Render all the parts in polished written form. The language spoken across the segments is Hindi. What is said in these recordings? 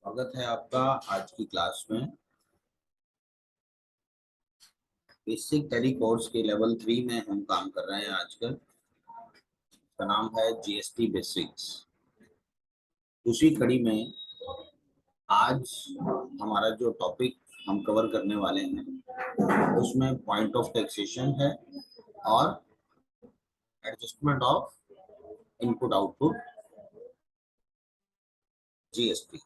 स्वागत है आपका आज की क्लास में। बेसिक टैली कोर्स के लेवल 3 में हम काम कर रहे हैं आजकल। इसका नाम है जीएसटी बेसिक्स। दूसरी कड़ी में आज हमारा जो टॉपिक हम कवर करने वाले हैं उसमें पॉइंट ऑफ टैक्सेशन है और adjustment of input output GST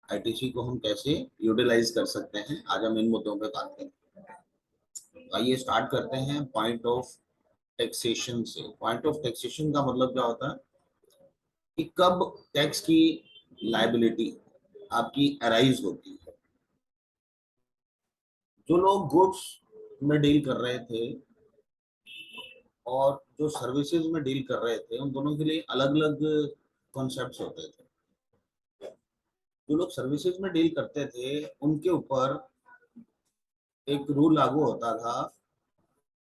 ITC को हम कैसे यूटिलाइज कर सकते हैं, आज हम इन मुद्दों पे बात करेंगे। तो आइए स्टार्ट करते हैं पॉइंट ऑफ टैक्सेशन से। पॉइंट ऑफ टैक्सेशन का मतलब क्या होता है कि कब टैक्स की लायबिलिटी आपकी अराइज होती है। जो लोग गुड्स में डील कर रहे थे और जो सर्विसेज में डील कर रहे थे उन दोनों के लिए अलग अलग कॉन्सेप्ट्स होते थे। जो लोग सर्विसेज में डील करते थे उनके ऊपर एक रूल लागू होता था,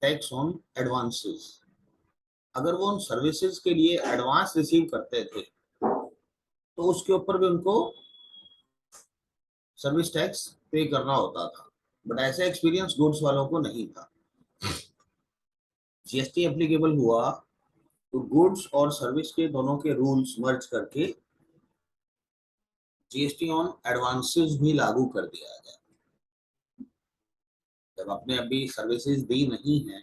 टैक्स ऑन एडवांसेस। अगर वो उन सर्विसेज के लिए एडवांस रिसीव करते थे तो उसके ऊपर भी उनको सर्विस टैक्स पे करना होता था। बट ऐसा एक्सपीरियंस गुड्स वालों को नहीं था। जीएसटी एप्लीकेबल हुआ तो गुड्स और सर्विस के दोनों के रूल्स मर्ज करके जीएसटी ऑन एडवांसेस भी लागू कर दिया गया। जब आपने अभी सर्विसेज दी नहीं है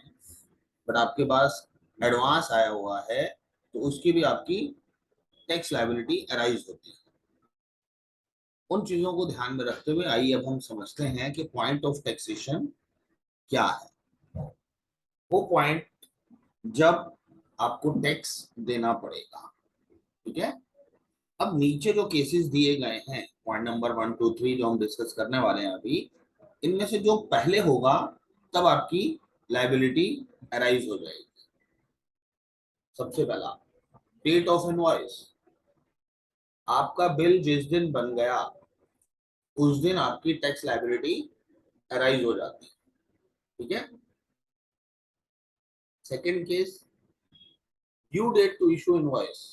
बट आपके पास एडवांस आया हुआ है तो उसकी भी आपकी टैक्स लायबिलिटी अराइज होती है। उन चीजों को ध्यान में रखते हुए आइए अब हम समझते हैं कि पॉइंट ऑफ टैक्सेशन क्या है। वो पॉइंट जब आपको टैक्स देना पड़ेगा। ठीक है। अब नीचे जो केसेस दिए गए हैं, पॉइंट नंबर 1 2 3 जो हम डिस्कस करने वाले हैं अभी, इनमें से जो पहले होगा तब आपकी लायबिलिटी अराइज हो जाएगी। सबसे पहला, डेट ऑफ इनवॉइस। आपका बिल जिस दिन बन गया उस दिन आपकी टैक्स लायबिलिटी अराइज हो जाती है। ठीक है। Second case, due date to issue invoice.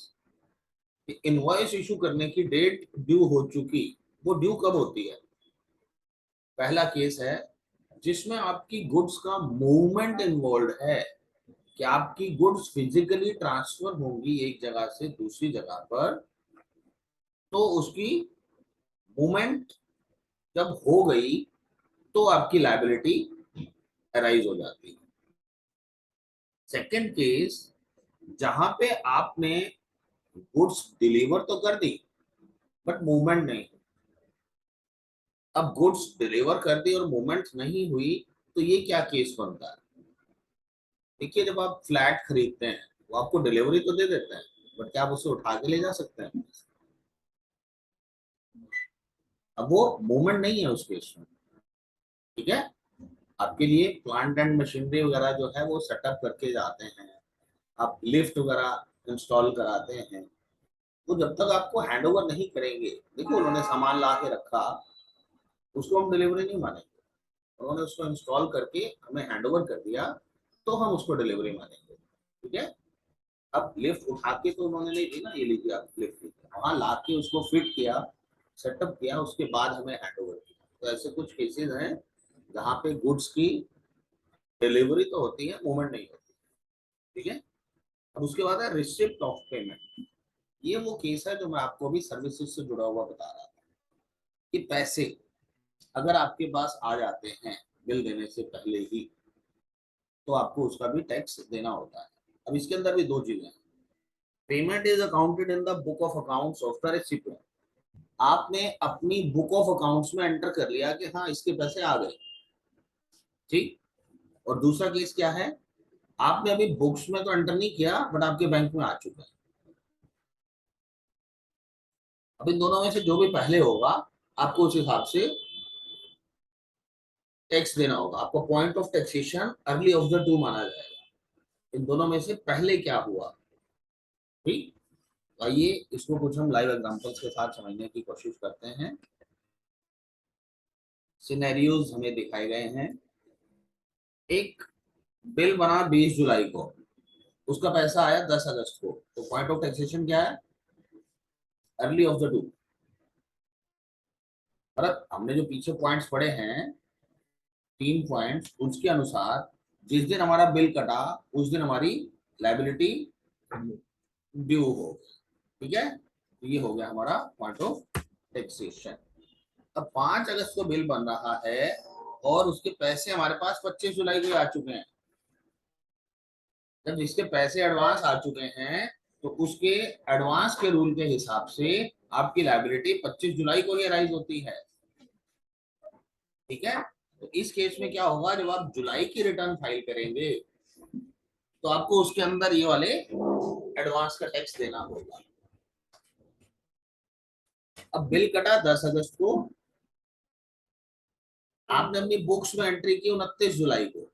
Invoice issue करने की डेट ड्यू हो चुकी। वो ड्यू कब होती है? पहला केस है जिसमें आपकी गुड्स का मूवमेंट इन्वॉल्व है कि आपकी गुड्स फिजिकली ट्रांसफर होंगी एक जगह से दूसरी जगह पर, तो उसकी मूवमेंट जब हो गई तो आपकी लायबिलिटी अराइज हो जाती है। सेकंड केस, जहां पे आपने गुड्स डिलीवर तो कर दी बट मूवमेंट नहीं। अब गुड्स डिलीवर कर दी और मूवमेंट नहीं हुई तो ये क्या केस बनता है? देखिए, जब आप फ्लैट खरीदते हैं वो आपको डिलीवरी तो दे देते हैं बट क्या आप उसे उठा के ले जा सकते हैं? अब वो मूवमेंट नहीं है उस केस में। ठीक है। आपके लिए प्लांट एंड मशीनरी वगैरह जो है वो सेटअप करके जाते हैं, आप लिफ्ट वगैरह इंस्टॉल कराते हैं, वो जब तक आपको हैंड ओवर नहीं करेंगे, देखो उन्होंने सामान ला के रखा, उसको हम डिलीवरी नहीं मानेंगे। उन्होंने उसको इंस्टॉल करके हमें हैंड ओवर कर दिया तो हम उसको डिलीवरी मानेंगे। ठीक है। अब लिफ्ट उठा के तो उन्होंने नहीं दी ना, ये लीजिए आप लिफ्ट, वहां ला के उसको फिट किया, सेटअप किया, उसके बाद हमें हैंड ओवर किया। तो ऐसे कुछ केसेस हैं जहाँ पे गुड्स की डिलीवरी तो होती है, मूवमेंट नहीं होती। ठीक है। अब उसके बाद है रिसिप्ट ऑफ पेमेंट। ये वो केस है जो मैं आपको अभी सर्विसेज से जुड़ा हुआ बता रहा था कि पैसे अगर आपके पास आ जाते हैं बिल देने से पहले ही तो आपको उसका भी टैक्स देना होता है। अब इसके अंदर भी दो चीजें हैं। Payment is accounted in the book of accounts of the recipient. आपने अपनी बुक ऑफ अकाउंट्स में एंटर कर लिया कि हाँ इसके पैसे आ गए। ठीक। और दूसरा केस क्या है, आपने अभी बुक्स में तो एंटर नहीं किया बट आपके बैंक में आ चुका है। अब इन दोनों में से जो भी पहले होगा आपको उस हिसाब से टैक्स देना होगा। आपको point of taxation early of the two माना जाएगा। इन दोनों में से पहले क्या हुआ। ठीक। तो आइए इसको कुछ हम लाइव एग्जांपल्स के साथ समझने की कोशिश करते हैं। सिनेरियोज हमें दिखाए गए हैं। एक बिल बना 20 जुलाई को, उसका पैसा आया 10 अगस्त को, तो पॉइंट ऑफ टैक्सेशन क्या है? Early of the two. और हमने जो पीछे पॉइंट्स पढ़े हैं 3 पॉइंट्स, उसके अनुसार जिस दिन हमारा बिल कटा उस दिन हमारी लाइबिलिटी ड्यू हो, ठीक है। तो ये हो गया हमारा पॉइंट ऑफ टैक्सेशन। अब 5 अगस्त को बिल बन रहा है और उसके पैसे हमारे पास 25 जुलाई को आ चुके हैं। जब जिसके पैसे एडवांस आ चुके हैं तो उसके एडवांस के रूल के हिसाब से आपकी लायबिलिटी 25 जुलाई को ही राइज होती है, ठीक है। तो इस केस में क्या होगा, जब आप जुलाई की रिटर्न फाइल करेंगे तो आपको उसके अंदर ये वाले एडवांस का टैक्स देना होगा। अब बिल कटा 10 अगस्त को, आपने अपनी बुक्स में एंट्री की 29 जुलाई को,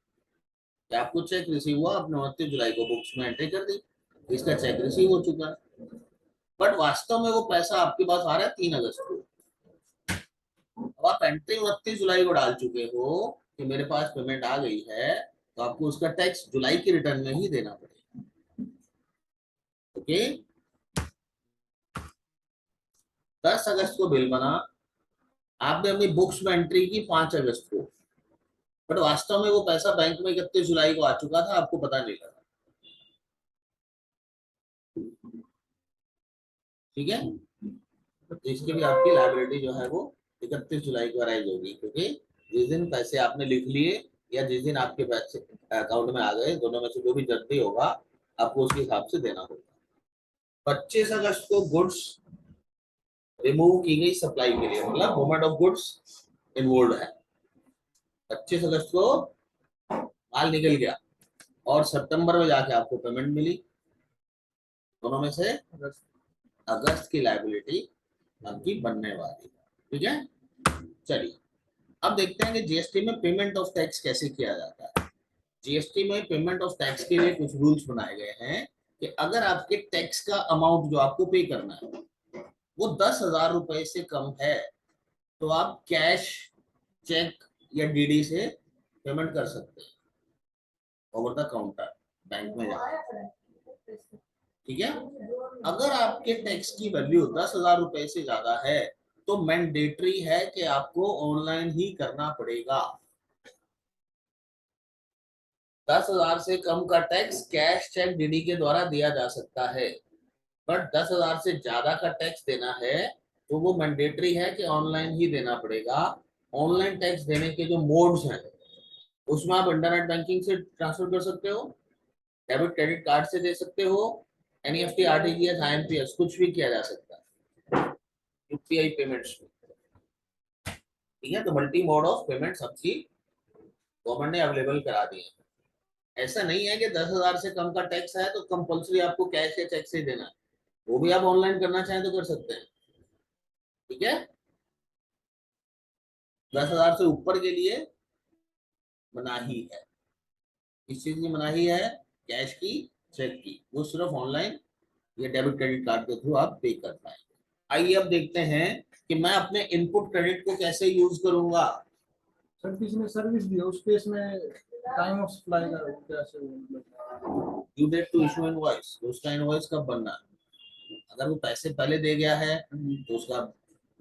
आपको चेक रिसीव हुआ, आपने 29 जुलाई को बुक्स में एंट्री कर दी, इसका चेक रिसीव हो चुका है। बट वास्तव में वो पैसा आपके पास आ रहा है 3 अगस्त को। अब आप एंट्री 29 जुलाई को डाल चुके हो कि मेरे पास पेमेंट आ गई है, तो आपको उसका टैक्स जुलाई की रिटर्न में ही देना पड़ेगा, ओके। 10 अगस्त को बिल बना, आपने अपनी बुक्स में एंट्री की 5 अगस्त को, बट वास्तव में वो पैसा बैंक में 31 जुलाई को आ चुका था, आपको पता नहीं लगा, ठीक है। तो इसके भी आपकी लायबिलिटी जो है वो 31 जुलाई को अराइज होगी, क्योंकि जिस दिन पैसे आपने लिख लिए या जिस दिन आपके पैसे अकाउंट में आ गए, दोनों में से जो भी जल्दी होगा आपको उसके हिसाब से देना होगा। 25 अगस्त को गुड्स रिमूव की गई सप्लाई के लिए, मतलब मूवमेंट ऑफ गुड्स इन्वॉल्व है। 25 अगस्त को माल निकल गया और सितंबर में जाके आपको पेमेंट मिली, दोनों में से अगस्त की लायबिलिटी आपकी बनने वाली है, ठीक है। चलिए अब देखते हैं कि जीएसटी में पेमेंट ऑफ टैक्स कैसे किया जाता है। जीएसटी में पेमेंट ऑफ टैक्स के लिए कुछ रूल्स बनाए गए हैं कि अगर आपके टैक्स का अमाउंट जो आपको पे करना है वो 10,000 रुपए से कम है, तो आप कैश, चेक या डीडी से पेमेंट कर सकते हैं ओवर द काउंटर, बैंक में जाकर, ठीक है। अगर आपके टैक्स की वैल्यू 10,000 रुपए से ज्यादा है तो मैंडेटरी है कि आपको ऑनलाइन ही करना पड़ेगा। 10,000 से कम का टैक्स कैश, चेक, डीडी के द्वारा दिया जा सकता है, बट 10,000 से ज्यादा का टैक्स देना है तो वो मैंडेटरी है कि ऑनलाइन ही देना पड़ेगा। ऑनलाइन टैक्स देने के जो मोड्स हैं उसमें आप इंटरनेट बैंकिंग से ट्रांसफर कर सकते हो, डेबिट क्रेडिट कार्ड से दे सकते हो, एनईएफटी, आरटीजीएस, आईएमपीएस कुछ भी किया जा सकता है यूपीआई पेमेंट्स में, ठीक है। तो मल्टी मोड ऑफ पेमेंट्स आपकी गवर्नमेंट ने अवेलेबल करा दिए हैं। ऐसा नहीं है कि 10,000 से कम का टैक्स है तो कंपलसरी आपको कैश या चेक से ही देना है, वो भी आप ऑनलाइन करना चाहें तो कर सकते हैं, ठीक है। 10,000 से ऊपर के लिए मनाही है। किस चीज की मनाही है? कैश की, चेक की, वो सिर्फ ऑनलाइन या डेबिट क्रेडिट कार्ड के थ्रू आप पे कर पाएंगे। आइए अब देखते हैं कि मैं अपने इनपुट क्रेडिट को कैसे यूज करूंगा। सर किसी ने सर्विस दी है उस केस में टाइम ऑफ सप्लाई का कैसे, due date to issue invoice, उसका इनवॉइस कब बनना है। अगर वो पैसे पहले दे गया है तो उसका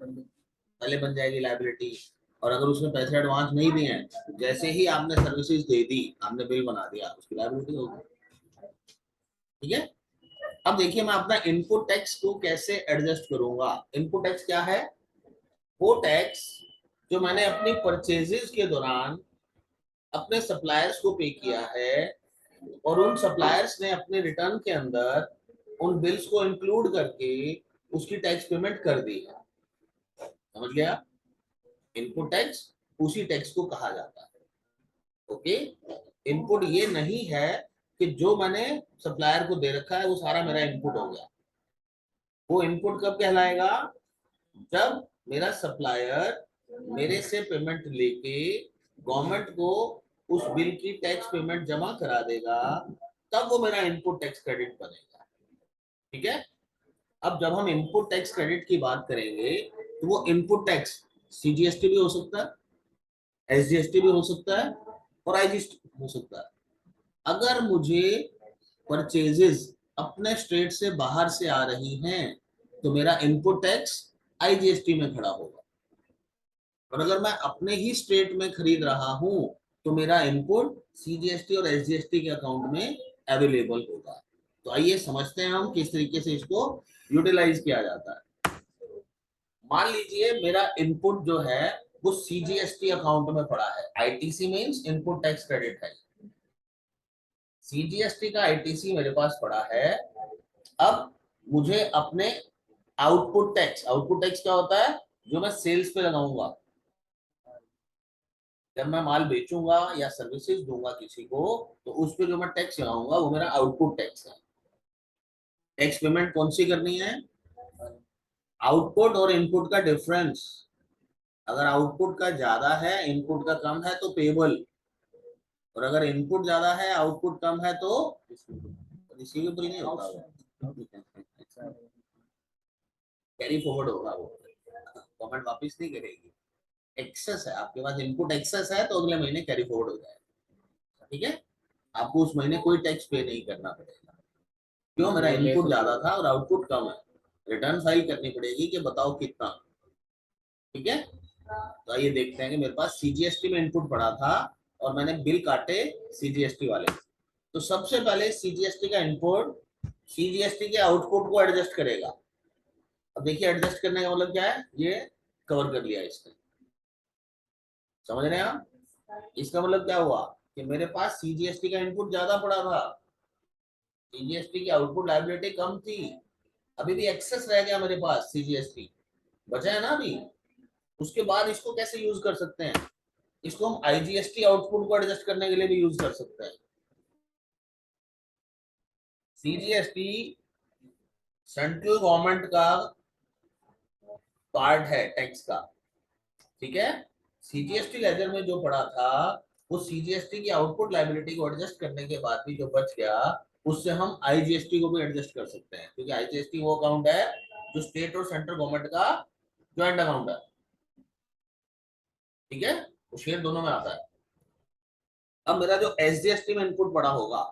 पहले बन जाएगी लायबिलिटी, और अगर उसने पैसे एडवांस नहीं दिए हैं तो जैसे ही आपने सर्विसेज दे दी, आपने बिल बना दिया, उसकी लायबिलिटी होगी, ठीक है। अब देखिए मैं अपना इनपुट टैक्स को कैसे एडजस्ट करूंगा। इनपुट टैक्स क्या है? वो टैक्स जो मैंने अपनी परचेजेस के दौरान अपने सप्लायर्स को पे किया है और उन सप्लायर्स ने अपने रिटर्न के अंदर उन बिल्स को इंक्लूड करके उसकी टैक्स पेमेंट कर दी है, समझ गया। इनपुट टैक्स उसी टैक्स को कहा जाता है, ओके। इनपुट ये नहीं है कि जो मैंने सप्लायर को दे रखा है वो सारा मेरा इनपुट हो गया। वो इनपुट कब कहलाएगा? जब मेरा सप्लायर मेरे से पेमेंट लेके गवर्नमेंट को उस बिल की टैक्स पेमेंट जमा करा देगा, तब वो मेरा इनपुट टैक्स क्रेडिट बनेगा, ठीक है। अब जब हम इनपुट टैक्स क्रेडिट की बात करेंगे तो वो इनपुट टैक्स सीजीएसटी भी हो सकता है, एसजीएसटी भी हो सकता है और आईजीएसटी हो सकता है। अगर मुझे परचेजेस अपने स्टेट से बाहर से आ रही हैं तो मेरा इनपुट टैक्स आईजीएसटी में खड़ा होगा, और अगर मैं अपने ही स्टेट में खरीद रहा हूं तो मेरा इनपुट सीजीएसटी और एसजीएसटी के अकाउंट में अवेलेबल होगा। तो आइए समझते हैं हम किस तरीके से इसको यूटिलाइज किया जाता है। मान लीजिए मेरा इनपुट जो है वो सीजीएसटी अकाउंट में पड़ा है। ITC means input tax credit है। सीजीएसटी का आईटीसी मेरे पास पड़ा है। अब मुझे अपने आउटपुट टैक्स क्या होता है, जो मैं सेल्स पे लगाऊंगा, जब मैं माल बेचूंगा या सर्विसेज दूंगा किसी को, तो उस पे जो मैं टैक्स लगाऊंगा वो मेरा आउटपुट टैक्स है। टैक्स पेमेंट कौन सी करनी है, आउटपुट और इनपुट का डिफरेंस। अगर आउटपुट का ज्यादा है इनपुट का कम है तो पेबल, और अगर इनपुट ज्यादा है आउटपुट कम है तो रिसीवेबल नहीं होगा, कैरी फॉरवर्ड होगा, वो गवर्नमेंट वापस नहीं करेगी। एक्सेस है आपके पास, इनपुट एक्सेस है तो अगले महीने कैरी फॉरवर्ड हो जाएगा। ठीक है, आपको उस महीने कोई टैक्स पे नहीं करना पड़ेगा। क्यों, मेरा इनपुट ज्यादा था और आउटपुट कम है। रिटर्न फाइल करनी पड़ेगी कि बताओ कितना। ठीक है, तो आइए देखते हैं कि मेरे पास सीजीएसटी में इनपुट पड़ा था और मैंने बिल काटे सीजीएसटी वाले। तो सबसे पहले सीजीएसटी का इनपुट सीजीएसटी के आउटपुट को एडजस्ट करेगा। अब देखिए एडजस्ट करने का मतलब क्या है, ये कवर कर लिया इसने, समझ रहे हैं आप। इसका मतलब क्या हुआ कि मेरे पास सीजीएसटी का इनपुट ज्यादा पड़ा था, सीजीएसटी की आउटपुट लायबिलिटी कम थी, अभी भी एक्सेस रह गया मेरे पास, सीजीएसटी बचा है ना अभी। उसके बाद इसको कैसे यूज कर सकते हैं, इसको हम आईजीएसटी आउटपुट को एडजस्ट करने के लिए भी यूज कर सकते हैं। सीजीएसटी सेंट्रल गवर्नमेंट का पार्ट है टैक्स का, ठीक है। सीजीएसटी लेजर में जो पड़ा था वो सीजीएसटी की आउटपुट लायबिलिटी को एडजस्ट करने के बाद भी जो बच गया उससे हम आईजीएसटी को भी एडजस्ट कर सकते हैं, क्योंकि आईजीएसटी वो अकाउंट है जो स्टेट और सेंट्रल गवर्नमेंट का ज्वाइंट अकाउंट है। ठीक है, वो शेयर दोनों में आता है। अब मेरा जो एसजीएसटी में इनपुट पड़ा होगा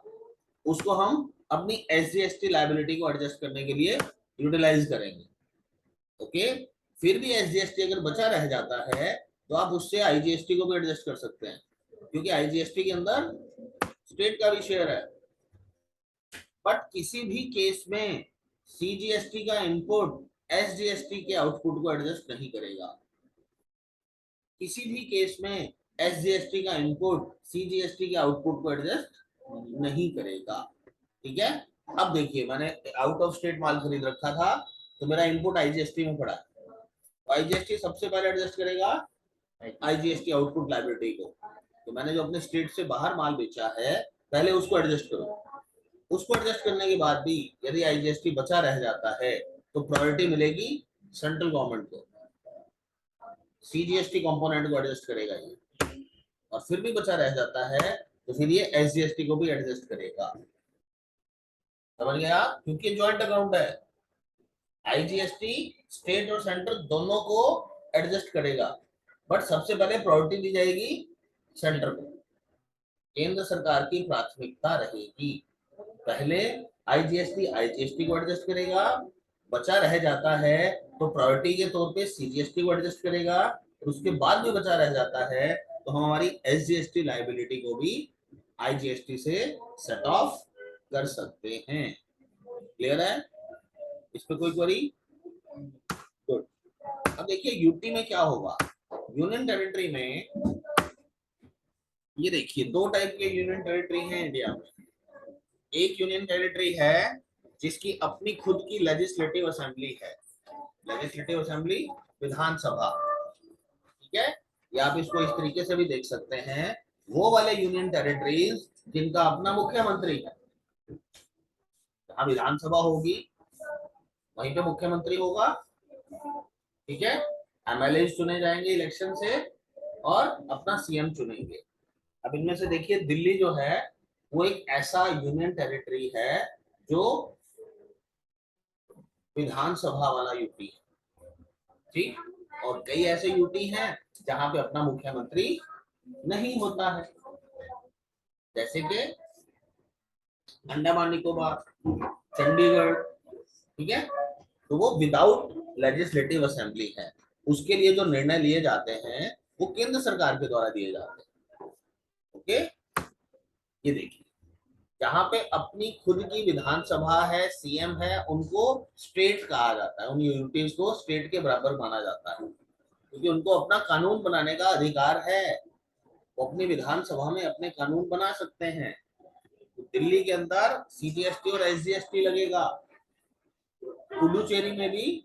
उसको हम अपनी एसजीएसटी लायबिलिटी को एडजस्ट करने के लिए यूटिलाइज करेंगे। ओके, फिर भी एसजीएसटी अगर बचा रह जाता है तो आप उससे आईजीएसटी को भी एडजस्ट कर सकते हैं, क्योंकि आईजीएसटी के अंदर स्टेट का भी शेयर है। बट किसी भी केस में सीजीएसटी का इनपुट एसजीएसटी के आउटपुट को एडजस्ट नहीं करेगा। किसी भी केस में एसजीएसटी का इनपुट सीजीएसटी के आउटपुट को एडजस्ट नहीं करेगा। ठीक है, अब देखिए मैंने आउट ऑफ स्टेट माल खरीद रखा था तो मेरा इनपुट आईजीएसटी में पड़ा है, आईजीएसटी सबसे पहले एडजस्ट करेगा आईजीएसटी आउटपुट लायबिलिटी को। तो मैंने जो अपने स्टेट से बाहर माल बेचा है पहले उसको एडजस्ट करो, उसको एडजस्ट करने के बाद भी यदि आईजीएसटी बचा रह जाता है तो प्रायोरिटी मिलेगी सेंट्रल गवर्नमेंट को, सीजीएसटी कंपोनेंट को एडजस्ट करेगा ये, और फिर भी बचा रह जाता है तो फिर ये एसजीएसटी को भी एडजस्ट करेगा। समझ गया, क्योंकि ज्वाइंट अकाउंट है। आईजीएसटी स्टेट और सेंट्रल दोनों को एडजस्ट करेगा, बट सबसे पहले प्रायोरिटी दी जाएगी सेंटर को। केंद्र सरकार की प्राथमिकता रहेगी, पहले आईजीएसटी को एडजस्ट करेगा, बचा रह जाता है तो प्रायोरिटी के तौर पे सीजीएसटी को एडजस्ट करेगा, और उसके बाद भी बचा रह जाता है तो हम हमारी एसजीएसटी लायबिलिटी को भी आईजीएसटी से सेट ऑफ कर सकते हैं। क्लियर है, इस पे कोई क्वेरी? गुड। अब देखिए यूटी में क्या होगा, यूनियन टेरिटरी में ये देखिए दो टाइप के यूनियन टेरिटरी हैं इंडिया में। एक यूनियन टेरिटरी है जिसकी अपनी खुद की लेजिस्लेटिव असेंबली है, लेजिस्लेटिव असेंबली विधानसभा, ठीक है, या आप इसको इस तरीके से भी देख सकते हैं, वो वाले यूनियन टेरिटरीज जिनका अपना मुख्यमंत्री है, जहां विधानसभा होगी वहीं पे मुख्यमंत्री होगा, ठीक है, एमएलए चुने जाएंगे इलेक्शन से और अपना सीएम चुनेंगे। अब इनमें से देखिए दिल्ली जो है वो एक ऐसा यूनियन टेरिटरी है जो विधानसभा वाला यूटी है, ठीक, और कई ऐसे यूटी हैं जहां पे अपना मुख्यमंत्री नहीं होता है, जैसे कि अंडमान निकोबार, चंडीगढ़, ठीक है, तो वो विदाउट लेजिस्लेटिव असेंबली है। उसके लिए जो निर्णय लिए जाते हैं वो केंद्र सरकार के द्वारा दिए जाते हैं। ओके, ये देखिए, जहां पे अपनी खुद की विधानसभा है, सीएम है, उनको स्टेट कहा जाता है, उन यूनिटीज को स्टेट के बराबर माना जाता है, क्योंकि उनको अपना कानून बनाने का अधिकार है। वो अपनी विधानसभा में अपने कानून बना सकते हैं। तो दिल्ली के अंदर सीजीएसटी और एसजीएसटी लगेगा, पुडुचेरी में भी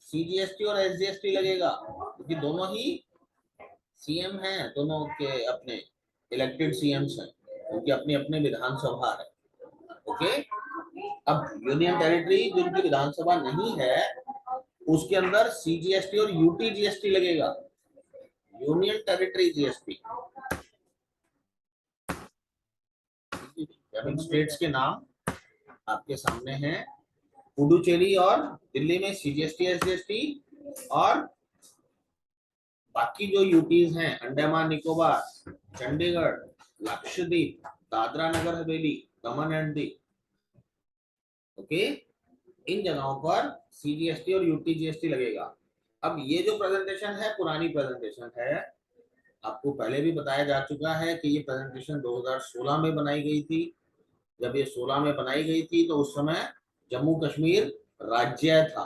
सीजीएसटी और एसजीएसटी लगेगा, क्योंकि दोनों ही सीएम हैं, दोनों के अपने इलेक्टेड सीएम्स हैं, उनकी अपनी अपनी विधानसभा है। ओके, अब यूनियन टेरिटरी जिनकी विधानसभा नहीं है उसके अंदर सीजीएसटी और यूटी जीएसटी लगेगा, यूनियन टेरिटरी जीएसटी। स्टेट्स के नाम आपके सामने हैं, पुडुचेरी और दिल्ली में सीजीएसटी एसजीएसटी, और बाकी जो यूटीज हैं अंडमान निकोबार, चंडीगढ़, लक्षद्वीप, दादरा नगर हवेली, दमन एंड दीव, ओके, इन जगहों पर सीजीएसटी और यूटी जीएसटी लगेगा। अब ये जो प्रेजेंटेशन है पुरानी प्रेजेंटेशन है, आपको पहले भी बताया जा चुका है कि ये प्रेजेंटेशन 2016 में बनाई गई थी। जब ये 16 में बनाई गई थी तो उस समय जम्मू कश्मीर राज्य था,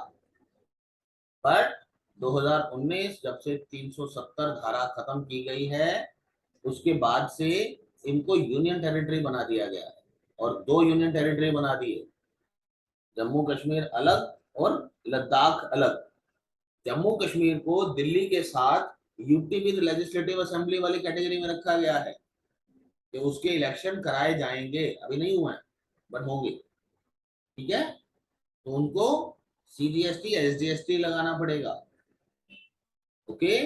बट 2019 जब से 370 धारा खत्म की गई है उसके बाद से इनको यूनियन टेरिटरी बना दिया गया है, और 2 यूनियन टेरिटरी बना दिए, जम्मू कश्मीर अलग और लद्दाख अलग। जम्मू कश्मीर को दिल्ली के साथ यूटी विद लेजिस्लेटिव असेंबली वाली कैटेगरी में रखा गया है कि उसके इलेक्शन कराए जाएंगे, अभी नहीं हुए हैं बट होंगे, ठीक है। तो उनको सीजीएसटी एसजीएसटी लगाना पड़ेगा, ओके।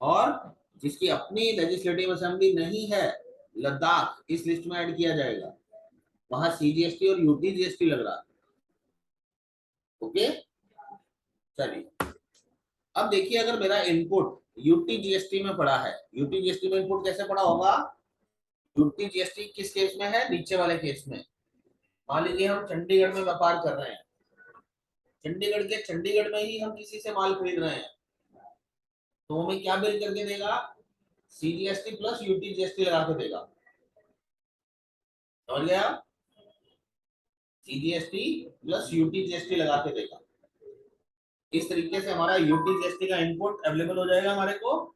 और जिसकी अपनी लेजिस्लेटिव असेंबली नहीं है, लद्दाख इस लिस्ट में ऐड किया जाएगा, वहां सीजीएसटी और यूटी जीएसटी लग रहा है, ओके। चलिए, अब देखिए, अगर मेरा इनपुट यूटी जीएसटी में पड़ा है, यूटी जीएसटी में इनपुट कैसे पड़ा होगा, यूटी जीएसटी किस केस में है, नीचे वाले केस में। मान लीजिए हम चंडीगढ़ में व्यापार कर रहे हैं, चंडीगढ़ में ही हम किसी से माल खरीद रहे हैं, तो हमें क्या बिल करके देगा, सीजीएसटी प्लस यूटी जीएसटी लगा के देगा, समझ गया, सीजीएसटी प्लस यूटी जीएसटी लगा के देगा। इस तरीके से हमारा यूटी जीएसटी का इनपुट अवेलेबल हो जाएगा, हमारे को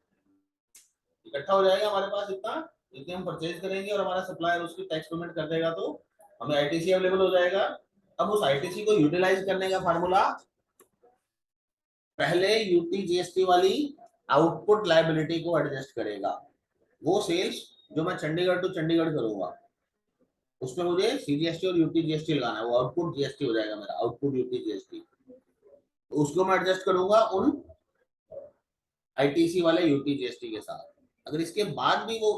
इकट्ठा हो जाएगा हमारे पास इतना, जितने हम परचेज करेंगे और हमारा सप्लायर उसकी टैक्स पेमेंट कर देगा, तो हमें आईटीसी अवेलेबल हो जाएगा। अब उस आईटीसी को यूटिलाइज करने का फार्मूला, पहले यूटी जीएसटी वाली आउटपुट लायबिलिटी को एडजस्ट करेगा, वो सेल्स जो मैं चंडीगढ़ टू चंडीगढ़ करूंगा उसमें मुझे सीजीएसटी और यूटी जीएसटी लगाना है, वो आउटपुट जीएसटी हो जाएगा मेरा, आउटपुट यूटी जीएसटी, तो उसको मैं एडजस्ट करूंगा उन आईटीसी वाले यूटी जीएसटी के साथ। अगर इसके बाद भी वो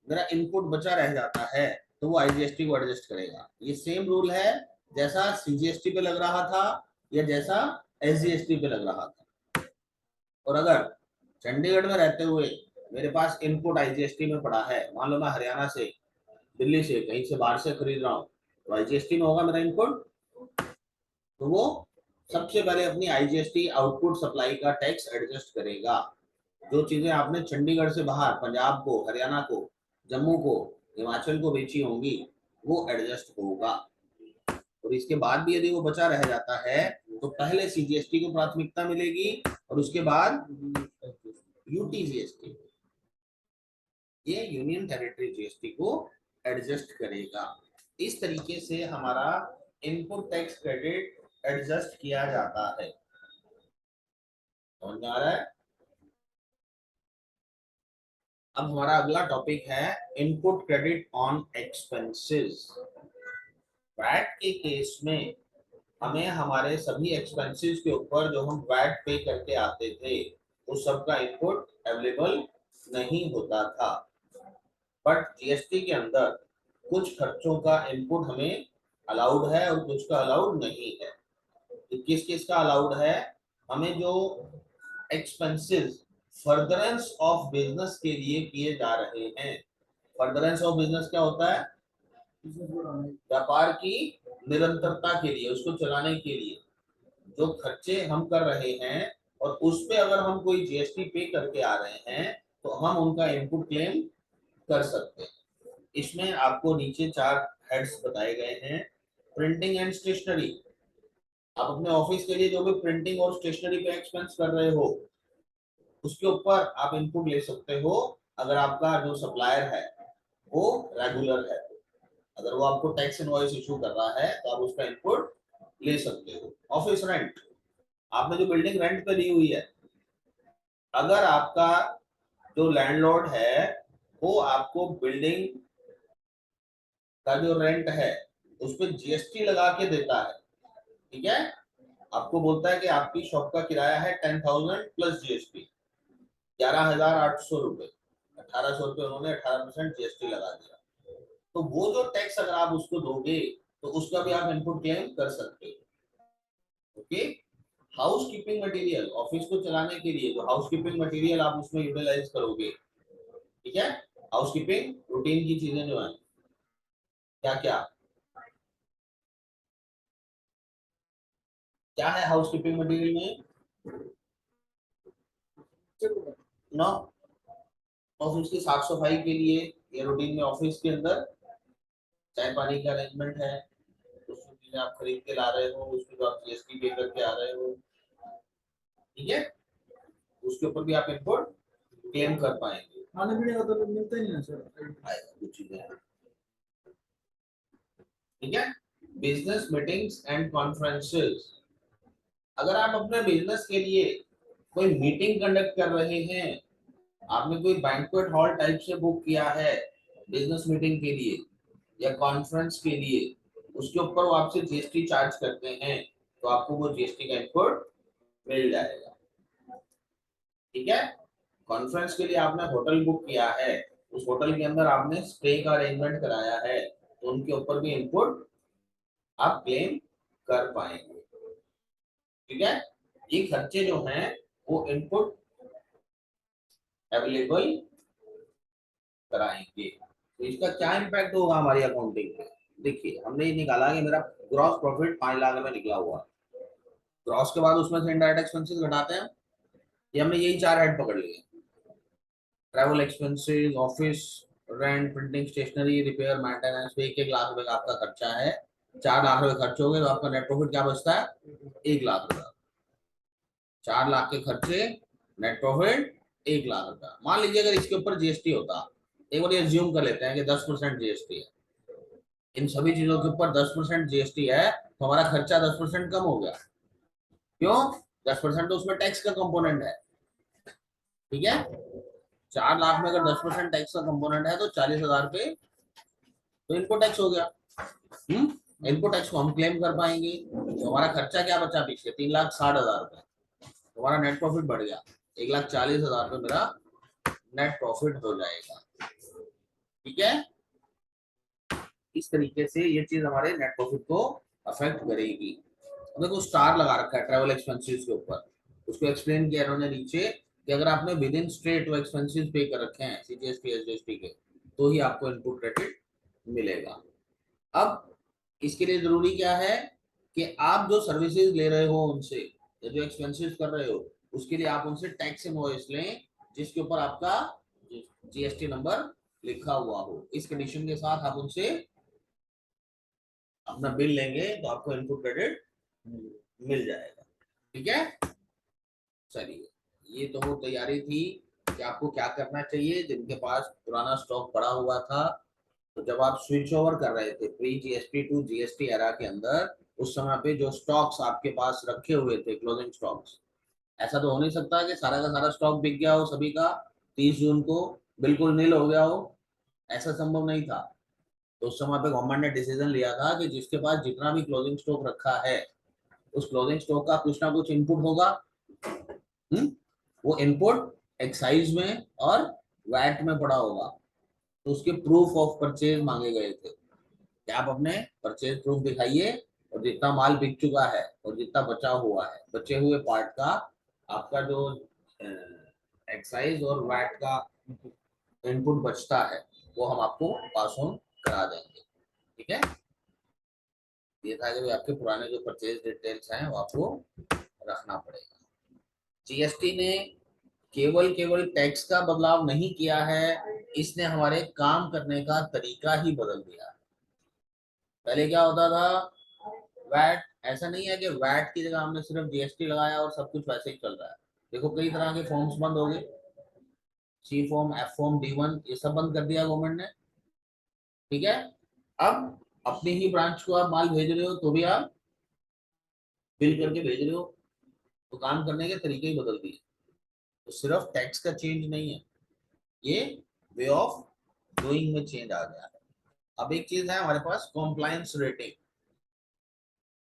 मेरा इनपुट बचा रह जाता है तो वो आईजीएसटी को एडजस्ट करेगा। ये सेम रूल है जैसा सीजीएसटी पे लग रहा था या जैसा एसजीएसटी पे लग रहा था। और अगर चंडीगढ़ में रहते हुए मेरे पास इनपुट आईजीएसटी में पड़ा है, मान लो मैं हरियाणा से, दिल्ली से, कहीं से बाहर से खरीद रहा हूँ, तो आईजीएसटी में होगा मेरा इनपुट, तो वो सबसे पहले अपनी आईजीएसटी आउटपुट सप्लाई का टैक्स एडजस्ट करेगा। जो चीजें आपने चंडीगढ़ से बाहर पंजाब को, हरियाणा को, जम्मू को, हिमाचल को बेची होंगी, वो एडजस्ट होगा। और इसके बाद भी यदि वो बचा रह जाता है तो पहले सीजीएसटी को प्राथमिकता मिलेगी और उसके बाद यूटी जीएसटी, ये यूनियन टेरिटरी जीएसटी को एडजस्ट करेगा। इस तरीके से हमारा इनपुट टैक्स क्रेडिट एडजस्ट किया जाता है, समझ में आ रहा है। अब हमारा अगला टॉपिक है input credit on expenses. VAT के केस में हमें हमारे सभी एक्सपेंसेस के ऊपर जो हम वैट पे करके आते थे उस सब का इनपुट अवेलेबल नहीं होता था, बट जीएसटी के अंदर कुछ खर्चों का इनपुट हमें अलाउड है और कुछ का अलाउड नहीं है। किस किस का अलाउड है, हमें जो एक्सपेंसेस फर्दरेंस ऑफ बिजनेस के लिए किए जा रहे हैं, फर्दरेंस ऑफ बिजनेस क्या होता है, व्यापार की निरंतरता के लिए, उसको चलाने के लिए जो खर्चे हम कर रहे हैं और उस पे अगर हम कोई जीएसटी पे करके आ रहे हैं तो हम उनका इनपुट क्लेम कर सकते हैं। इसमें आपको नीचे 4 हेड्स बताए गए हैं। प्रिंटिंग एंड स्टेशनरी, आप अपने ऑफिस के लिए जो भी प्रिंटिंग और स्टेशनरी पे एक्सपेंस कर रहे हो उसके ऊपर आप इनपुट ले सकते हो। अगर आपका जो सप्लायर है वो रेगुलर है, अगर वो आपको टैक्स इनवॉइस इशू कर रहा है तो आप उसका इनपुट ले सकते हो। ऑफिस रेंट, आपने जो बिल्डिंग रेंट पे ली हुई है, अगर आपका जो लैंडलॉर्ड है वो आपको बिल्डिंग का जो रेंट है उस पर जीएसटी लगा के देता है, ठीक है, आपको बोलता है कि आपकी शॉप का किराया है 10,000 प्लस जीएसटी 11,800 रुपए, 1,800 रुपए उन्होंने 18% जीएसटी लगा दिया, तो वो जो टैक्स अगर आप उसको दोगे तो उसका भी आप इनपुट क्लेम कर सकते हो। Okay. House keeping material, office को चलाने के लिए जो हाउस कीपिंग मटेरियल आप उसमें यूटिलाइज करोगे, ठीक है, हाउस कीपिंग रूटीन की चीजें जो है, क्या क्या क्या है हाउस कीपिंग मटेरियल में? नो, ऑफिस की साफ सफाई के लिए या रूटीन में ऑफिस के अंदर चाय पानी का अरेंजमेंट है, कुछ चीजें आप खरीद के ला रहे हो उसमें जो आप जीएसटी पे करके आ रहे हो, ठीक है, उसके ऊपर भी आप इनपुट क्लेम कर पाएंगे। खाने पीने का तो मिलता ही नहीं है सर। आएगा कुछ चीजें, ठीक है। बिजनेस मीटिंग्स एंड कॉन्फ्रेंसेस, अगर आप अपने बिजनेस के लिए कोई मीटिंग कंडक्ट कर रहे हैं, आपने कोई बैंक्वेट हॉल टाइप से बुक किया है बिजनेस मीटिंग के लिए या कॉन्फ्रेंस के लिए, उसके ऊपर वो आपसे जीएसटी चार्ज करते हैं तो आपको वो जीएसटी का इनपुट मिल जाएगा, ठीक है। कॉन्फ्रेंस के लिए आपने होटल बुक किया है, उस होटल के अंदर आपने स्टे का अरेंजमेंट कराया है तो उनके ऊपर भी इनपुट आप क्लेम कर पाएंगे, ठीक है। ये खर्चे जो हैं वो इनपुट अवेलेबल कराएंगे, तो इसका क्या इम्पैक्ट होगा हमारी अकाउंटिंग पे? देखिए हमने ये निकाला कि मेरा ग्रॉस प्रॉफिट 5 लाख में निकला हुआ, ग्रॉस के बाद उसमें से इनडायरेक्ट एक्सपेंसेस घटाते हैं, ये हमने यही 4 हेड पकड़ लिए, travel expenses, office rent, printing, stationery, repair, maintenance, 1-1 lakh रुपए का आपका खर्चा है, 4 लाख रुपए खर्च हो गए तो आपका नेट प्रॉफिट क्या बचता है? 1 लाख रुपए। 4 लाख के खर्चे, नेट प्रॉफिट 1 लाख रुपए। मान लीजिए अगर इसके ऊपर जीएसटी होता, एक बार एज्यूम कर लेते हैं कि 10% जीएसटी है, इन सभी चीजों के ऊपर 10% जीएसटी है तो हमारा खर्चा 10% कम हो गया, क्यों? 10% तो उसमें टैक्स का कंपोनेंट है, ठीक है। 4 लाख में अगर 10% टैक्स का कंपोनेंट है तो 40,000 पे तो इनपुट टैक्स हो गया। इनपुट टैक्स को हम क्लेम कर पाएंगे तो हमारा खर्चा क्या बचा पीछे? 3,60,000 रुपए, हमारा नेट प्रॉफिट बढ़ गया, 1,40,000 रुपए मेरा नेट प्रॉफिट हो जाएगा, ठीक है। इस तरीके से ये चीज हमारे नेट प्रॉफिट को अफेक्ट करेगी। देखो स्टार लगा रखा है ट्रैवल एक्सपेंसेस के ऊपर, उसको एक्सप्लेन किया इन्होंने नीचे कि अगर आपने विद इन स्टेट वो एक्सपेंसेस पे कर रखे हैं सीजीएसटी एसजीएसटी के तो ही आपको इनपुट क्रेडिट मिलेगा। अब इसके लिए जरूरी क्या है कि आप जो सर्विसेज ले रहे हो उनसे या जो एक्सपेंसेस कर रहे हो उसके लिए आप उनसे टैक्स इनवॉइस लें जिसके ऊपर आपका जीएसटी नंबर लिखा हुआ हो। इस कंडीशन के साथ आप उनसे अपना बिल लेंगे तो आपको इनपुट क्रेडिट मिल जाएगा, ठीक है। चलिए, ये तो वो तैयारी थी कि आपको क्या करना चाहिए जिनके पास पुराना स्टॉक पड़ा हुआ था, तो जब आप स्विच ओवर कर रहे थे pre GST to GST era के अंदर, उस समय पे जो स्टॉक्स आपके पास रखे हुए थे क्लोजिंग स्टॉक्स, ऐसा तो हो नहीं सकता कि सारा का सारा स्टॉक बिक गया हो सभी का 30 जून को, बिल्कुल नील हो गया हो, ऐसा संभव नहीं था। तो उस समय पे गवर्नमेंट ने डिसीजन लिया था कि जिसके पास जितना भी क्लोजिंग स्टॉक रखा है उस क्लोजिंग स्टॉक का कुछ ना कुछ इनपुट होगा। वो इनपुट एक्साइज में और वैट में पड़ा होगा, तो उसके प्रूफ ऑफ परचेज मांगे गए थे कि आप अपने परचेज प्रूफ दिखाइए और जितना माल बिक चुका है और जितना बचा हुआ है बचे हुए पार्ट का आपका जो एक्साइज और वैट का इनपुट बचता है वो हम आपको पास ऑन करा देंगे, ठीक है। ये था कि आपके पुराने जो परचेज डिटेल्स हैं वो आपको रखना पड़ेगा। जीएसटी ने केवल टैक्स का बदलाव नहीं किया है, इसने हमारे काम करने का तरीका ही बदल दिया। पहले क्या होता था, वैट, ऐसा नहीं है कि वैट की जगह हमने सिर्फ जीएसटी लगाया और सब कुछ वैसे ही चल रहा है। देखो कई तरह के फॉर्म्स बंद हो गए, सी फॉर्म, एफ फॉर्म, D1, ये सब बंद कर दिया गवर्नमेंट ने। ठीक है, अब अपनी ही ब्रांच को आप माल भेज रहे हो तो भी आप बिल करके भेज रहे हो, तो काम करने के तरीके ही बदल दिए। तो सिर्फ टैक्स का चेंज नहीं है, ये वे ऑफ डूइंग में चेंज आ गया है। अब एक चीज है हमारे पास, कॉम्प्लायंस रेटिंग।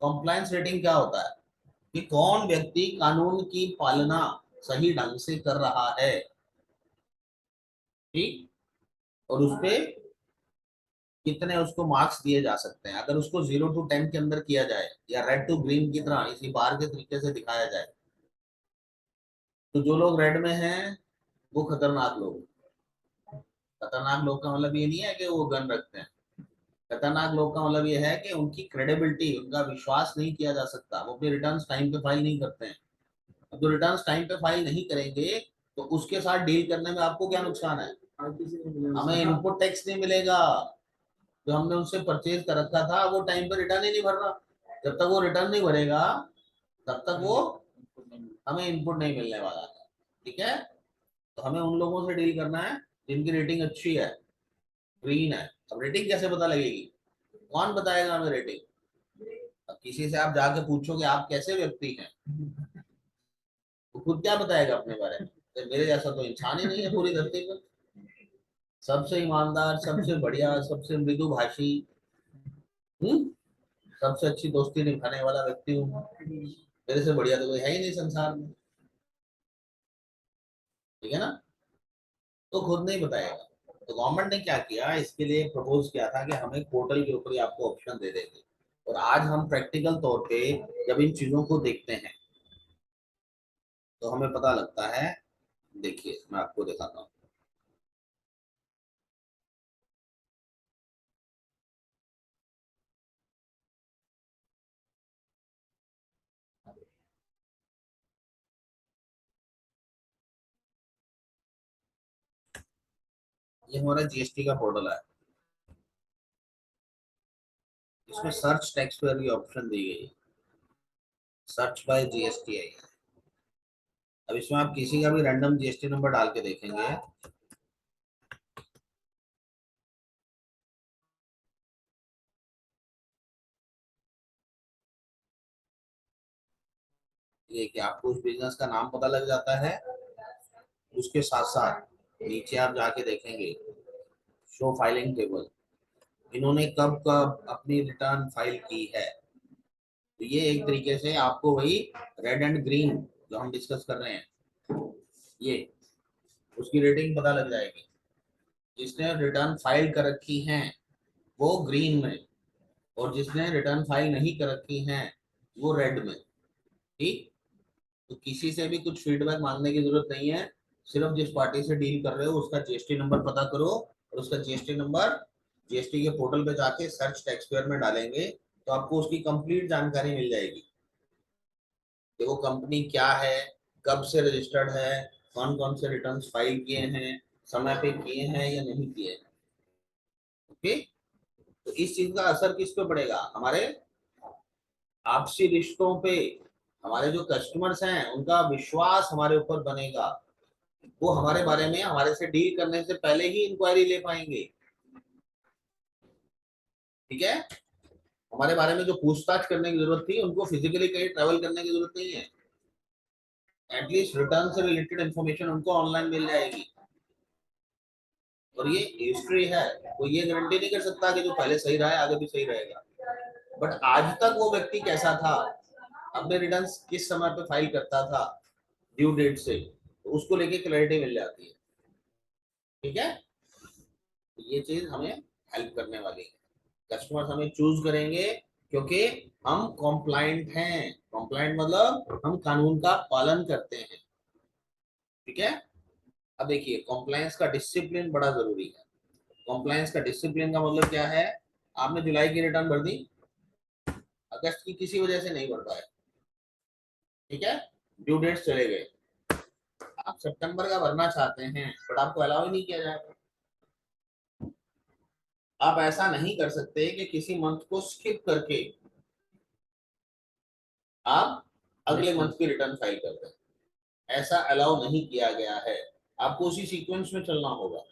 कॉम्प्लायंस रेटिंग क्या होता है कि कौन व्यक्ति कानून की पालना सही ढंग से कर रहा है, ठीक, और उसपे कितने उसको मार्क्स दिए जा सकते हैं। अगर उसको 0 to 10 के अंदर किया जाए या रेड टू ग्रीन की तरह इसी बार के तरीके से दिखाया जाए, तो जो लोग रेड में हैं वो खतरनाक लोग। खतरनाक लोग का मतलब ये नहीं है कि वो गन रखते हैं, खतरनाक लोग का मतलब ये है कि उनकी क्रेडिबिलिटी, उनका विश्वास नहीं किया जा सकता, वो अपने रिटर्न्स टाइम पे फाइल नहीं करते हैं। अब जो रिटर्न्स टाइम पे फाइल नहीं करेंगे तो उसके साथ डील करने में आपको क्या नुकसान है, हमें इनपुट टैक्स नहीं मिलेगा। जो हमने उनसे परचेज कर रखा था वो टाइम पे रिटर्न ही नहीं भर रहा, जब तक वो रिटर्न नहीं भरेगा तब तक वो हमें इनपुट नहीं मिलने वाला है। ठीक है, तो हमें उन लोगों से डील करना है जिनकी रेटिंग अच्छी है, ग्रीन है। अब रेटिंग कैसे पता लगेगी, कौन बताएगा हमें रेटिंग? अब किसी से आप जाके पूछोगे आप कैसे व्यक्ति हैं, तो खुद क्या बताएगा अपने बारे में? तो मेरे जैसा तो इंसान ही नहीं है पूरी धरती पर, सबसे ईमानदार, सबसे बढ़िया, सबसे मृदु भाषी, सबसे अच्छी दोस्ती निभाने वाला व्यक्ति हूँ, मेरे से बढ़िया तो कोई है ही नहीं संसार में। ठीक है ना, तो खुद नहीं बताएगा। तो गवर्नमेंट ने क्या किया, इसके लिए प्रपोज किया था कि हम एक पोर्टल के ऊपर ही आपको ऑप्शन दे देंगे। और आज हम प्रैक्टिकल तौर पे जब इन चीजों को देखते हैं तो हमें पता लगता है। देखिए मैं आपको दिखाता हूँ। ये हमारा जीएसटी का पोर्टल है, इसमें सर्च टेक्स्ट पेयर की ऑप्शन दी गई है, सर्च बाय जीएसटी है। अब इसमें आप किसी का भी रैंडम जीएसटी नंबर डाल के देखेंगे, ये कि आपको उस बिजनेस का नाम पता लग जाता है। उसके साथ साथ नीचे आप जाके देखेंगे शो फाइलिंग टेबल, इन्होंने कब कब अपनी रिटर्न फाइल की है। तो ये एक तरीके से आपको वही रेड एंड ग्रीन जो हम डिस्कस कर रहे हैं, ये उसकी रेटिंग पता लग जाएगी। जिसने रिटर्न फाइल कर रखी है वो ग्रीन में, और जिसने रिटर्न फाइल नहीं कर रखी है वो रेड में। ठीक, तो किसी से भी कुछ फीडबैक मांगने की जरूरत नहीं है, सिर्फ जिस पार्टी से डील कर रहे हो उसका जीएसटी नंबर पता करो, और उसका जीएसटी नंबर जीएसटी के पोर्टल पे जाके सर्च टैक्स पेयर में डालेंगे तो आपको उसकी कंप्लीट जानकारी मिल जाएगी कि वो कंपनी क्या है, कब से रजिस्टर्ड है, कौन कौन से रिटर्न फाइल किए हैं, समय पे किए हैं या नहीं किए हैं। ओके, तो इस चीज का असर किस पे पड़ेगा, हमारे आपसी रिश्तों पे। हमारे जो कस्टमर्स हैं उनका विश्वास हमारे ऊपर बनेगा, वो हमारे बारे में हमारे से डील करने से पहले ही इंक्वायरी ले पाएंगे। ठीक है, हमारे बारे में जो पूछताछ करने की जरूरत थी उनको फिजिकली कहीं ट्रेवल करने की जरूरत नहीं है, एटलीस्ट रिटर्न से रिलेटेड इंफॉर्मेशन उनको ऑनलाइन मिल जाएगी। और ये हिस्ट्री है, कोई ये गारंटी नहीं कर सकता कि जो पहले सही रहा है आगे भी सही रहेगा, बट आज तक वो व्यक्ति कैसा था, अपने रिटर्न किस समय पे फाइल करता था ड्यू डेट से, तो उसको लेके क्लैरिटी मिल जाती है। ठीक है, तो ये चीज हमें हेल्प करने वाली है, कस्टमर्स हमें चूज करेंगे क्योंकि हम कॉम्प्लाइंट हैं। कॉम्प्लाइंट मतलब हम कानून का पालन करते हैं। ठीक है, अब देखिए कॉम्प्लायंस का डिसिप्लिन बड़ा जरूरी है। कॉम्प्लायंस का डिसिप्लिन का मतलब क्या है, आपने जुलाई की रिटर्न भर दी, अगस्त की किसी वजह से नहीं भर पाए, ठीक है, ड्यू डेट्स चले गए, आप सितंबर का भरना चाहते हैं बट आपको अलाउ ही नहीं किया जाएगा। आप ऐसा नहीं कर सकते कि किसी मंथ को स्किप करके आप अगले मंथ की रिटर्न फाइल कर दें, ऐसा अलाउ नहीं किया गया है। आपको उसी सीक्वेंस में चलना होगा।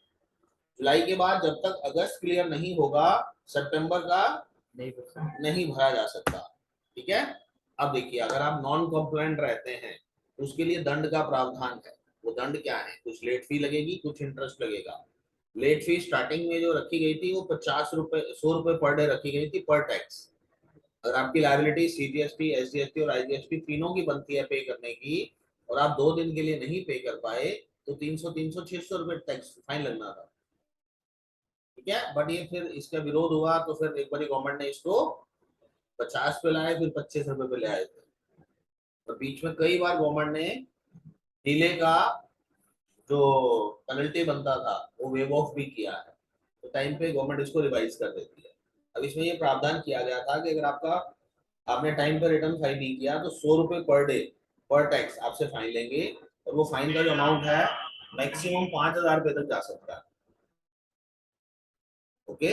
जुलाई के बाद जब तक अगस्त क्लियर नहीं होगा, सितंबर का नहीं भरा जा सकता। ठीक है। अब देखिए, अगर आप नॉन कॉम्प्लायंट रहते हैं तो उसके लिए दंड का प्रावधान है। वो दंड क्या है? कुछ लेट फी लगेगी, कुछ इंटरेस्ट लगेगा। लेट फी स्टार्टिंग में जो रखी गई थी वो 50 रुपए 100 रुपए पर डे रखी गई थी पर टैक्स। अगर आपकी लायबिलिटी सीजीएसटी, एसजीएसटी और आईजीएसटी तीनों की बनती है पे करने की, और आप 2 दिन के लिए नहीं पे कर पाए तो 300 600 रुपए टैक्स फाइन लगना था। ठीक है। बट ये फिर इसका विरोध हुआ तो फिर एक बार गवर्नमेंट ने इसको 50 पे लाए, फिर 25 रुपए पे ले आए थे। तो बीच में कई बार गवर्नमेंट ने डिले का जो पेनल्टी बनता था वो वेव ऑफ भी किया है। तो टाइम पे गवर्नमेंट इसको रिवाइज कर देती है। अब इसमें ये प्रावधान किया गया था कि अगर आपने टाइम पे रिटर्न फाइल नहीं किया तो 100 रुपए पर डे पर टैक्स आपसे फाइन लेंगे, और वो फाइन का जो अमाउंट है मैक्सिमम 5,000 रुपए तक जा सकता है। ओके।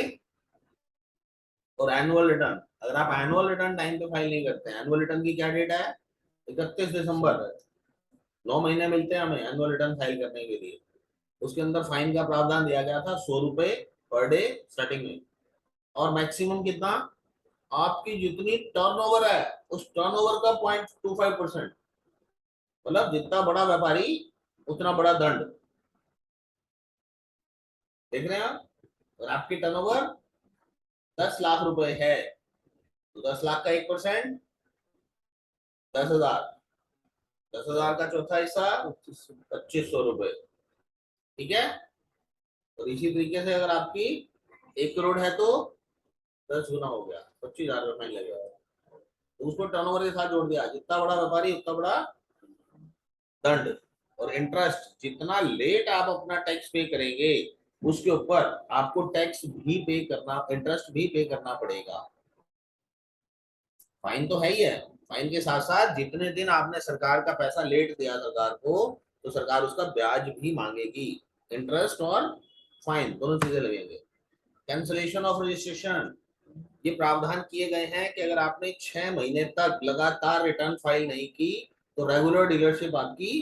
और एनुअल रिटर्न, अगर आप एनुअल रिटर्न टाइम पे फाइल नहीं करते हैं, एनुअल रिटर्न की क्या डेट है? 31 दिसंबर। 9 महीने मिलते हैं हमें एनुअल रिटर्न फाइल करने के लिए। उसके अंदर फाइन का प्रावधान दिया गया था 100 रुपए पर डे स्टार्टिंग में, और मैक्सिमम कितना? आपकी जितनी टर्नओवर है उस टर्नओवर का 0.25%। मतलब जितना बड़ा व्यापारी उतना बड़ा दंड। देख रहे हैं आप? और आपकी टर्नओवर 10 लाख रुपए है तो 10 लाख का 1%, 10,000। 10,000 का चौथा हिस्सा 2500 रुपए। ठीक है। और इसी तरीके से अगर आपकी 1 करोड़ है तो 10 गुना हो गया, 25,000 रुपए फाइन लगेगा। तो उसको टर्नओवर के साथ जोड़ दिया, जितना बड़ा व्यापारी उतना बड़ा दंड। और इंटरेस्ट, जितना लेट आप अपना टैक्स पे करेंगे उसके ऊपर आपको टैक्स भी पे करना, इंटरेस्ट भी पे करना पड़ेगा। फाइन तो है ही है, फाइन के साथ साथ जितने दिन आपने सरकार का पैसा लेट दिया सरकार को, तो सरकार उसका ब्याज भी मांगेगी। इंटरेस्ट और फाइन दोनों चीजें लगेंगे। कैंसलेशन ऑफ रजिस्ट्रेशन, ये प्रावधान किए गए हैं कि अगर आपने 6 महीने तक लगातार रिटर्न फाइल नहीं की तो रेगुलर डीलरशिप आपकी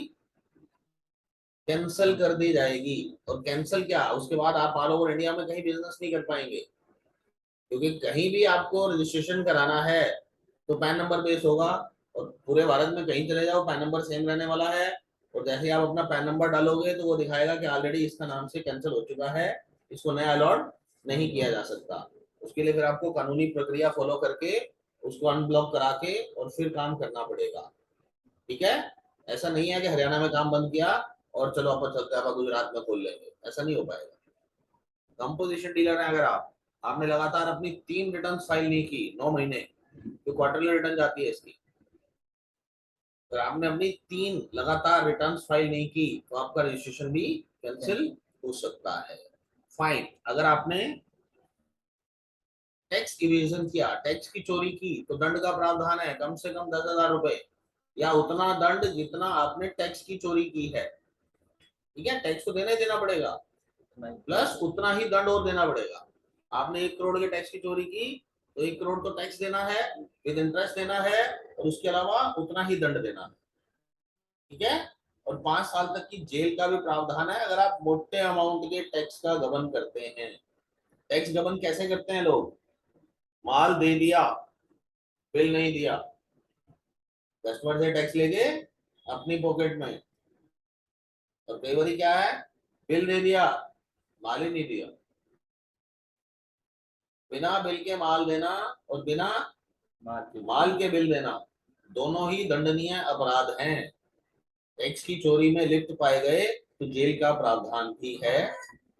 कैंसिल कर दी जाएगी। और कैंसिल क्या, उसके बाद आप ऑल ओवर इंडिया में कहीं बिजनेस नहीं कर पाएंगे, क्योंकि कहीं भी आपको रजिस्ट्रेशन कराना है तो पैन नंबर बेस होगा, और पूरे भारत में कहीं चले जाओ पैन नंबर सेम रहने वाला है। और जैसे ही आप अपना पैन नंबर डालोगे तो वो दिखाएगा कि ऑलरेडी इसका नाम से कैंसिल हो चुका है, इसको नया अलॉट नहीं किया जा सकता। उसके लिए फिर आपको कानूनी प्रक्रिया फॉलो करके उसको अनब्लॉक करा के और फिर काम करना पड़ेगा। ठीक है। ऐसा नहीं है कि हरियाणा में काम बंद किया और चलो अपन चलते हैं, गुजरात में खोल लेंगे, ऐसा नहीं हो पाएगा। कंपोजिशन डीलर है, अगर आपने लगातार अपनी 3 रिटर्न फाइल नहीं की 9 महीने, तो क्वार्टरली रिटर्न जाती है इसकी, तो आपने अपनी 3 लगातार रिटर्न फाइल नहीं की तो आपका रजिस्ट्रेशन भी कैंसिल हो सकता है। फाइन, अगर आपने टैक्स इवेजन किया, टैक्स की चोरी की, तो दंड का प्रावधान है कम से कम 10,000 रुपए, या उतना दंड जितना आपने टैक्स की चोरी की है। ठीक है। टैक्स तो देना ही देना पड़ेगा, प्लस उतना ही दंड और देना पड़ेगा। आपने 1 करोड़ के टैक्स की चोरी की तो 1 करोड़ तो टैक्स देना है, विद इंटरेस्ट देना है, और उसके अलावा उतना ही दंड देना है। ठीक है। और 5 साल तक की जेल का भी प्रावधान है अगर आप मोटे अमाउंट के टैक्स का गबन करते हैं। टैक्स गबन कैसे करते हैं लोग? माल दे दिया, बिल नहीं दिया, कस्टमर से टैक्स लेके अपनी पॉकेट में। और कई बार क्या है, बिल दे दिया, माल ही नहीं दिया। बिना बिल के माल देना और बिना माल के बिल देना दोनों ही दंडनीय अपराध हैं। टैक्स की चोरी में लिप्त पाए गए तो जेल का प्रावधान भी है।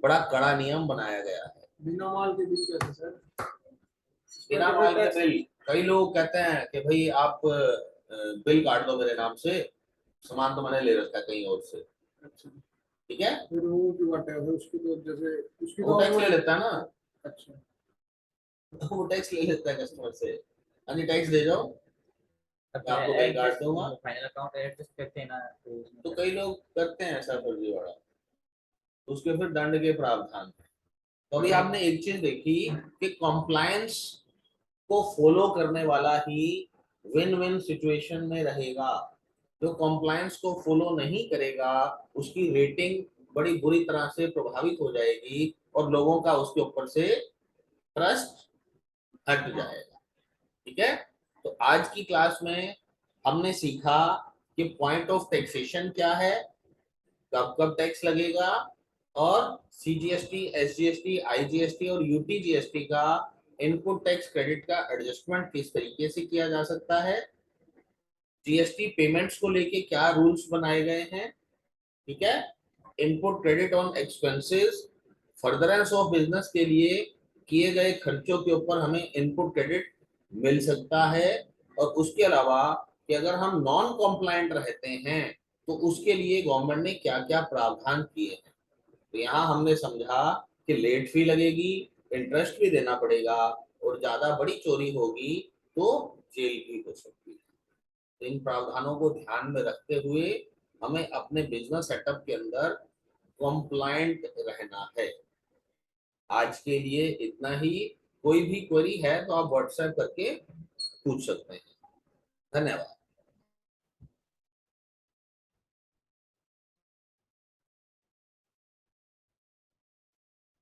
बड़ा कड़ा नियम बनाया गया है। बिना माल के बिल कैसे सर? बिना माल के बिल, कई लोग कहते हैं कि भाई आप बिल काट दो मेरे नाम से, सामान तो मैंने ले रखा है कहीं और से। अच्छा, ठीक है। फिर वो जो बात है उसकी तो जैसे उसकी वो तो टैक्स ले लेता है ना, अच्छा, वो टैक्स ले लेता है कस्टमर से। हाँ जी, टैक्स दे जाओ, मैं आपको बिल काट दूंगा। फाइनल अकाउंट एडजस्ट करते हैं ना, तो तो कई लोग करते हैं ऐसा फर्जीवाड़ा, उसके फिर दंड के प्रावधान है। तो अभी आपने एक चीज देखी कि कॉम्प्लायंस को फॉलो करने वाला ही विन विन सिचुएशन में रहेगा। जो कॉम्प्लायंस को फॉलो नहीं करेगा उसकी रेटिंग बड़ी बुरी तरह से प्रभावित हो जाएगी और लोगों का उसके ऊपर से ट्रस्ट हट जाएगा। ठीक है, तो आज की क्लास में हमने सीखा कि पॉइंट ऑफ टैक्सेशन क्या है, कब कब टैक्स लगेगा, और सीजीएसटी, एसजीएसटी, आईजीएसटी और यूटीजीएसटी का इनपुट टैक्स क्रेडिट का एडजस्टमेंट किस तरीके से किया जा सकता है, जीएसटी पेमेंट्स को लेके क्या रूल्स बनाए गए हैं। ठीक है, input credit on expenses, furtherance of business के लिए किए गए खर्चों के ऊपर हमें इनपुट क्रेडिट मिल सकता है, और उसके अलावा कि अगर हम नॉन कॉम्प्लायंट रहते हैं तो उसके लिए गवर्नमेंट ने क्या क्या प्रावधान किए हैं। तो यहाँ हमने समझा कि लेट फी लगेगी, इंटरेस्ट भी देना पड़ेगा, और ज्यादा बड़ी चोरी होगी तो जेल भी हो सकती है। तो इन प्रावधानों को ध्यान में रखते हुए हमें अपने बिजनेस सेटअप के अंदर कॉम्प्लायंट रहना है। आज के लिए इतना ही। कोई भी क्वेरी है तो आप व्हाट्सएप करके पूछ सकते हैं। धन्यवाद।